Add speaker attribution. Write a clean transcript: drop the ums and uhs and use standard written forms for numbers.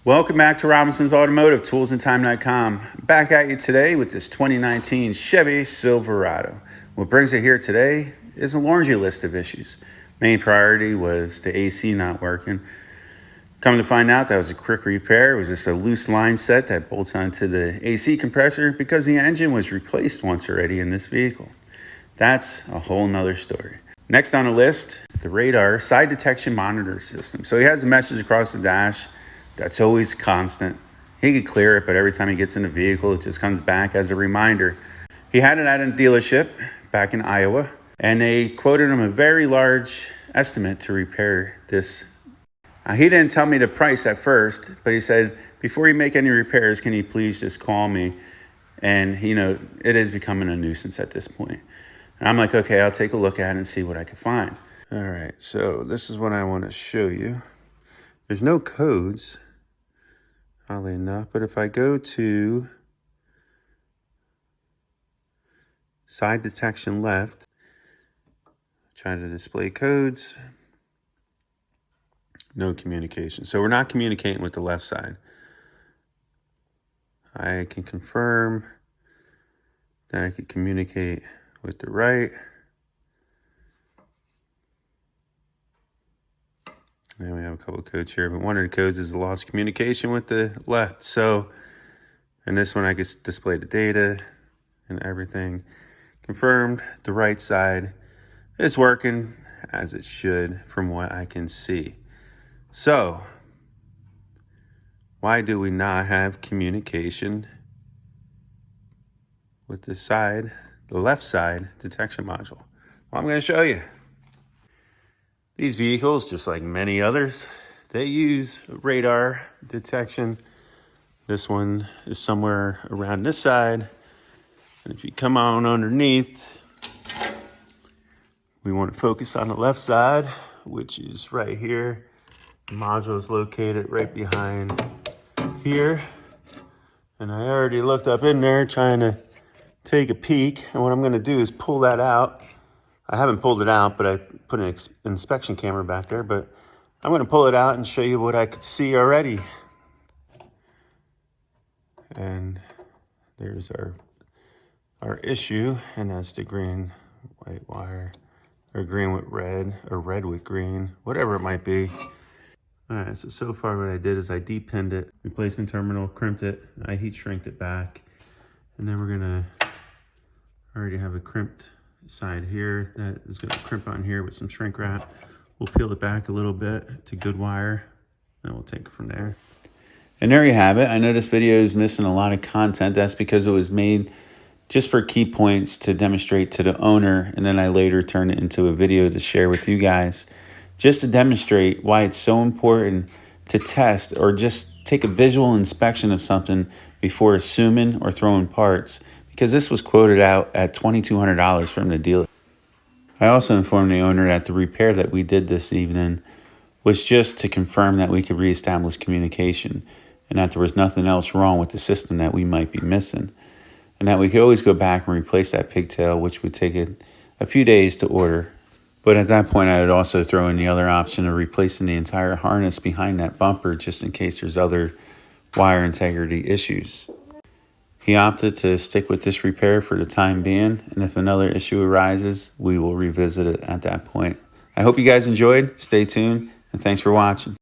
Speaker 1: Welcome back to Robinson's Automotive, toolsandtime.com. Back at you today with this 2019 Chevy Silverado. What brings it here today is a laundry list of issues. Main priority was the AC not working. Come to find out, that was a quick repair. It was just a loose line set that bolts onto the AC compressor because the engine was replaced once already in this vehicle. That's a whole nother story. Next on the list, the radar side detection monitor system. So he has a message across the dash that's always constant. He could clear it, but every time he gets in the vehicle, it just comes back as a reminder. He had it at a dealership back in Iowa, and they quoted him a very large estimate to repair this. He didn't tell me the price at first, but he said, before you make any repairs, can you please just call me? And, it is becoming a nuisance at this point. And I'm like, okay, I'll take a look at it and see what I can find. All right, so this is what I want to show you. There's no codes, oddly enough, but if I go to side detection left, try to display codes, no communication. So we're not communicating with the left side. I can confirm that I can communicate with the right. And we have a couple of codes here, but one of the codes is the lost communication with the left. So, and this one I can display the data and everything. Confirmed, the right side is working as it should from what I can see. So, why do we not have communication with this side, the left side detection module? Well, I'm going to show you. These vehicles, just like many others, they use radar detection. This one is somewhere around this side. And if you come on underneath, we want to focus on the left side, which is right here. The module is located right behind here. And I already looked up in there trying to take a peek. And what I'm going to do is pull that out. I haven't pulled it out, but I put an inspection camera back there, but I'm going to pull it out and show you what I could see already. And there's our issue, and that's the green white wire, or green with red, or red with green, whatever it might be. All right, so far what I did is I depinned it, replacement terminal, crimped it, I heat shrinked it back, and then we're gonna already have a crimped side here that is going to crimp on here with some shrink wrap. We'll peel it back a little bit to good wire, then we'll take it from there. And there you have it. I know this video is missing a lot of content. That's because it was made just for key points to demonstrate to the owner, and then I later turned it into a video to share with you guys, just to demonstrate why it's so important to test or just take a visual inspection of something before assuming or throwing parts, because this was quoted out at $2,200 from the dealer. I also informed the owner that the repair that we did this evening was just to confirm that we could reestablish communication and that there was nothing else wrong with the system that we might be missing, and that we could always go back and replace that pigtail, which would take a few days to order. But at that point, I would also throw in the other option of replacing the entire harness behind that bumper just in case there's other wire integrity issues. He opted to stick with this repair for the time being, and if another issue arises, we will revisit it at that point. I hope you guys enjoyed. Stay tuned, and thanks for watching.